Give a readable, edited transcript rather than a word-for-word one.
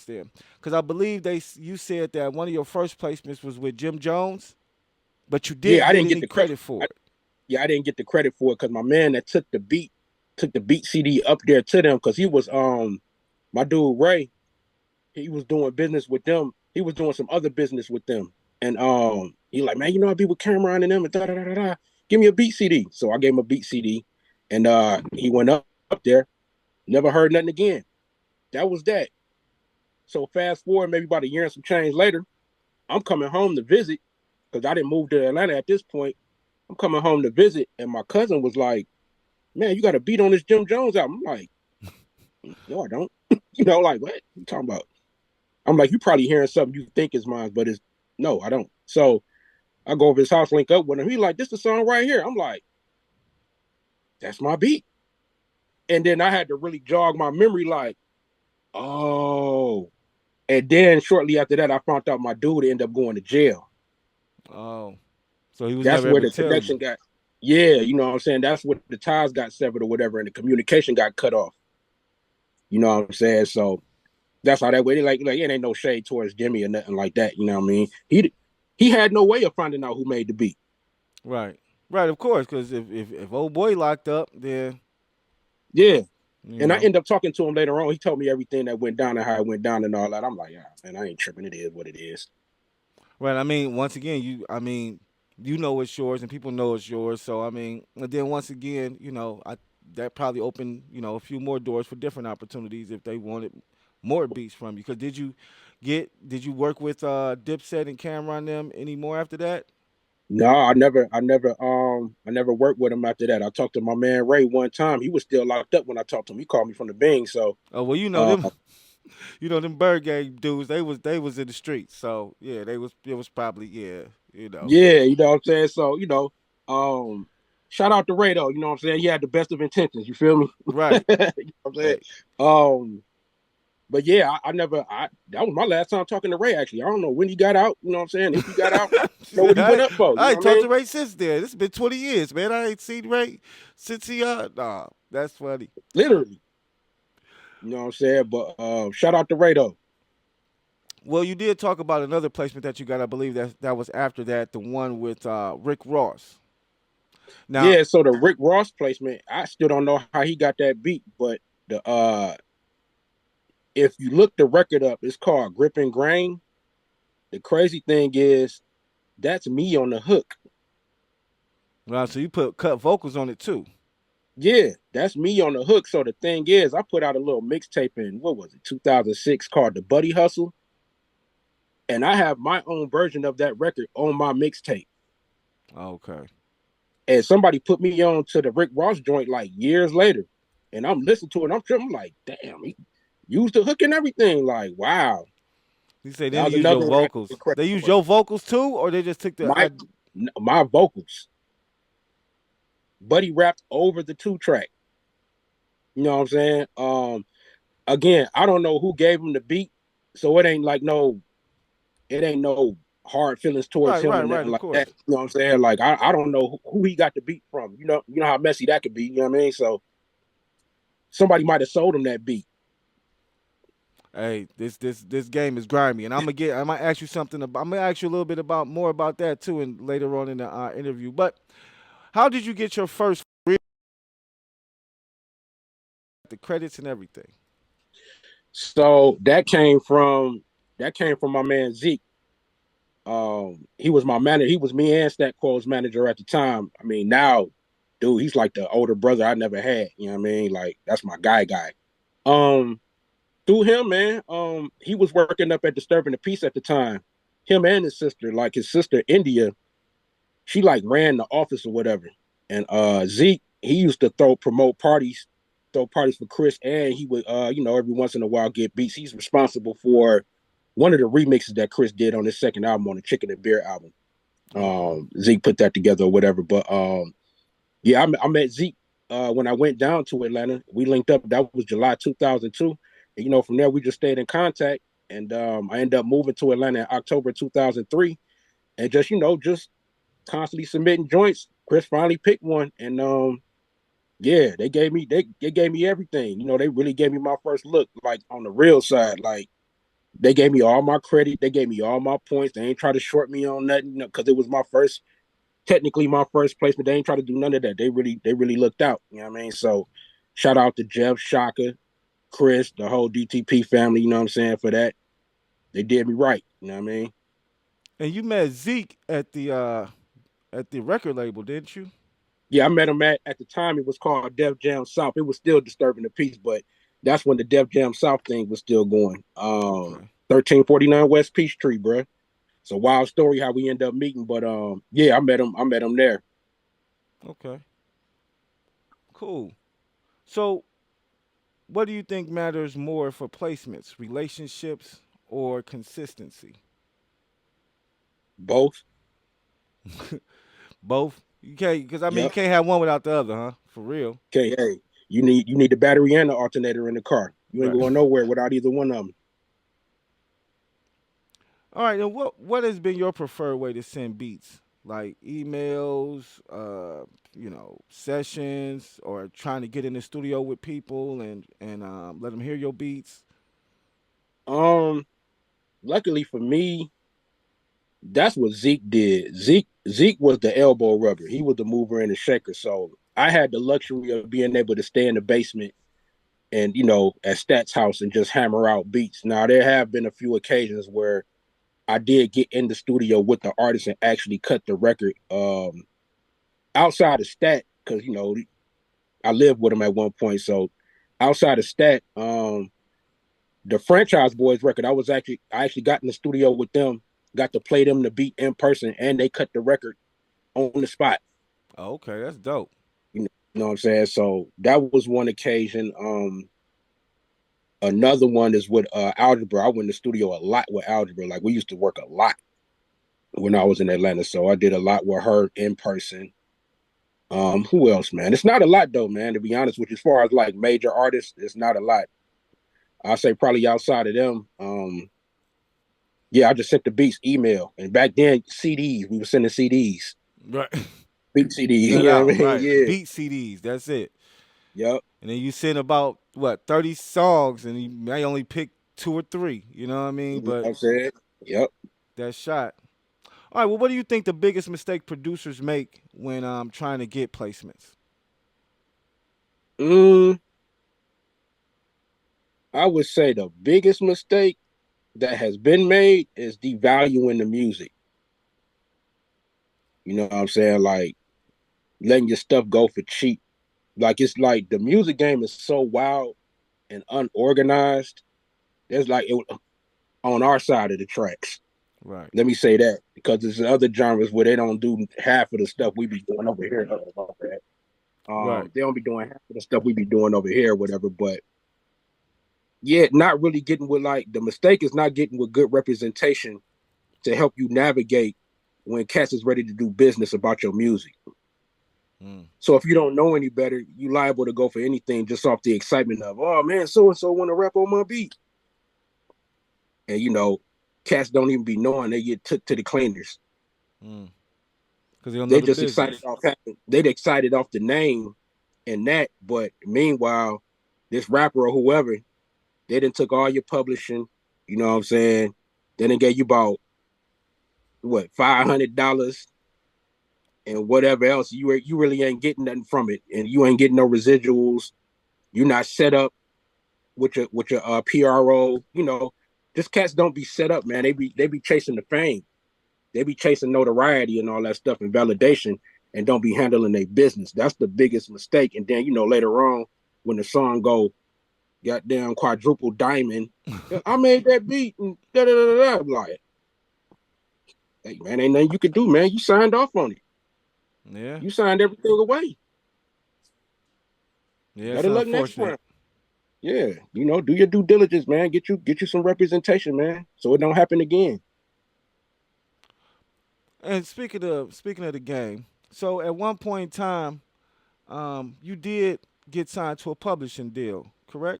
there? Because I believe you said that one of your first placements was with Jim Jones, but you Yeah, didn't I get didn't get any the credit. credit for it. Yeah, I didn't get the credit for it because my man that took the beat CD up there to them because he was my dude Ray. He was doing business with them. He was doing some other business with them, and he like, man, I be with Cameron and them and da da da da da. Give me a beat CD. So I gave him a beat CD, and he went up there. Never heard nothing again. That was that. So fast forward, maybe about a year and some change later, I'm coming home to visit because I didn't move to Atlanta at this point. I'm coming home to visit, and my cousin was like, "Man, you got a beat on this Jim Jones album." I'm like, "No, I don't." Like what you talking about? I'm like, "You probably hearing something you think is mine, but it's no, I don't." So I go over his house, link up with him. He like, "This is the song right here." I'm like, "That's my beat." And then I had to really jog my memory, like, oh. And then shortly after that, I found out my dude ended up going to jail. Oh, so he was That's never where able the to tell connection you. got. Yeah, you know what I'm saying. That's where the ties got severed or whatever, and the communication got cut off. You know what I'm saying? So that's how that way. Like it ain't no shade towards Jimmy or nothing like that. You know what I mean? He had no way of finding out who made the beat. Right, right, of course, because if old boy locked up, then Yeah. you And I know. end up talking to him later on. He told me everything that went down and how it went down and all that. I'm like, yeah, man, I ain't tripping. It is what it is. Right. I mean, once again, you know it's yours, and people know it's yours. So I mean, and then once again, that probably opened a few more doors for different opportunities if they wanted more beats from you. Because did you work with Dipset and Cameron them anymore after that? No, I never worked with him after that. I talked to my man Ray one time. He was still locked up when I talked to him. He called me from the Bing. So, Oh well, uh, them Bird Gang dudes. They was in the streets. So yeah, it was probably yeah, you know what I'm saying. So, um, shout out to Ray though. You know what I'm saying. He had the best of intentions. You feel me? Right. You know what I'm saying. Hey, Um, but yeah, I never. I That was my last time talking to Ray. Actually, I don't know when he got out. You know what I'm saying. If he got out, I know what he went I, up for. You I know ain't what I talked mean? to Ray since then. This has been 20 years, man. I ain't seen Ray since he nah, that's funny. Literally. You know what I'm saying. But shout out to Ray though. Well, you did talk about another placement that you got. I believe that was after that, the one with Rick Ross. Now, Yeah. So the Rick Ross placement, I still don't know how he got that beat, but the if you look the record up, it's called Grip and Grain. The crazy thing is that's me on the hook. so you put cut vocals on it too. Yeah, that's me on the hook. So the thing is, I put out a little mixtape in what was it, 2006, called the Buddy Hustle, and I have my own version of that record on my mixtape. Okay. And somebody put me on to the Rick Ross joint like years later, and I'm listening to it. And I'm tripping, I'm like, damn, he used the hook and everything. Like, wow, You say they that was didn't use your another one I vocals. give credit They use for. your vocals too, or they just took the My my vocals, Buddy rapped over the 2 track. You know what I'm saying? Again, I don't know who gave him the beat, so it ain't no hard feelings towards right, him right, or right. nothing Of like that. course. You know what I'm saying? Like I don't know who he got the beat from. You know how messy that could be. You know what I mean? So somebody might have sold him that beat. Hey, this game is grimy, and I might ask you something. I'm gonna ask you a little bit about more about that too, and later on in the interview. But how did you get your first the credits and everything? So that came from my man Zeke. He was my manager. He was me and Stack Quo's manager at the time. I mean, now, dude, he's like the older brother I never had. You know what I mean? Like that's my guy. Um, Through him, man. He was working up at Disturbing the Peace at the time. Him and his sister, like his sister India, she like ran the office or whatever. And Zeke, he used to throw parties for Chris, and he would every once in a while get beats. He's responsible for one of the remixes that Chris did on his second album, on the Chicken and Beer album. Okay. Zeke put that together or whatever. But yeah, I met Zeke when I went down to Atlanta. We linked up. That was July 2002. And, from there we just stayed in contact. And I ended up moving to Atlanta in October 2003, and just constantly submitting joints. Chris finally picked one, and yeah, they gave me everything. They really gave me my first look, like on the real side. Like They gave me all my credit. They gave me all my points. They ain't try to short me on nothing because it was my first, technically my first placement. They ain't try to do none of that. They really looked out. You know what I mean? So, shout out to Jeff, Shaka, Chris, the whole DTP family. You know what I'm saying for that. They did me right. You know what I mean? And you met Zeke at the record label, didn't you? Yeah, I met him at the time. It was called Def Jam South. It was still disturbing the peace, but that's when the Def Jam South thing was still going. Okay. 1349 West Peachtree, bro. It's a wild story how we end up meeting, but yeah, I met him. I met him there. Okay. Cool. So, what do you think matters more for placements, relationships or consistency? Both. Both. You can't, because I mean, you Yep. can't have one without the other, huh? For real. Okay. Hey, you need the battery and the alternator in the car. You ain't Right. going nowhere without either one of them. All right. And what has been your preferred way to send beats? Like emails, sessions, or trying to get in the studio with people and let them hear your beats. Um, luckily for me, that's what Zeke did. Zeke was the elbow rubber. He was the mover and the shaker. So I had the luxury of being able to stay in the basement and at Stat's house and just hammer out beats. Now there have been a few occasions where I did get in the studio with the artist and actually cut the record outside of Stat because I lived with him at one point. So outside of Stat, the Franchise Boys record, I actually got in the studio with them, got to play them the beat in person, and they cut the record on the spot. Oh, okay, that's dope. You know what I'm saying? So that was one occasion. Another one is with Algebra. I went in the studio a lot with Algebra. Like we used to work a lot when I was in Atlanta. So I did a lot with her in person. Who else, man? It's not a lot though, man. To be honest with you, as far as like major artists, it's not a lot. I'll say probably outside of them. Yeah, I just sent the beats email, and back then CDs, we were sending CDs, Right. beat CDs. Send You know what out, I mean? right. Yeah. Beat CDs. That's it. Yep. And then you send about what 30 songs, and you may only pick two or three. You know what I mean? You know But what I'm saying? Yep. that shot. All right. Well, what do you think the biggest mistake producers make when trying to get placements? Mm, I would say the biggest mistake that has been made is devaluing the music. You know what I'm saying? Like letting your stuff go for cheap. Like it's like the music game is so wild and unorganized. There's like it on our side of the tracks. Right. Let me say that because there's other genres where they don't do half of the stuff we be doing over here. About that. Right. They don't be doing half of the stuff we be doing over here, or whatever. But yeah, not really getting with like the mistake is not getting with good representation to help you navigate when cats is ready to do business about your music. Mm. So if you don't know any better, you liable to go for anything just off the excitement of, oh man, so and so want to rap on my beat, and cats don't even be knowing they get took to the cleaners. Mm. Because they don't know They the just excited business. off having, they excited off the name and that, but meanwhile, this rapper or whoever, they didn't took all your publishing. You know what I'm saying? They didn't get you about what $500 and whatever else. You really ain't getting nothing from it, and you ain't getting no residuals. You're not set up with your PRO. Just cats don't be set up, man. They be chasing the fame. They be chasing notoriety and all that stuff and validation, and don't be handling their business. That's the biggest mistake. And then later on, when the song go goddamn quadruple diamond, I made that beat and da da da da. Like, hey man, ain't nothing you could do, man. You signed off on it. Yeah. You signed everything away. Yeah. It's Better luck next unfortunate. time. Yeah, do your due diligence, man. Get you some representation, man, so it don't happen again. And speaking of the game, so at one point in time, you did get signed to a publishing deal, correct?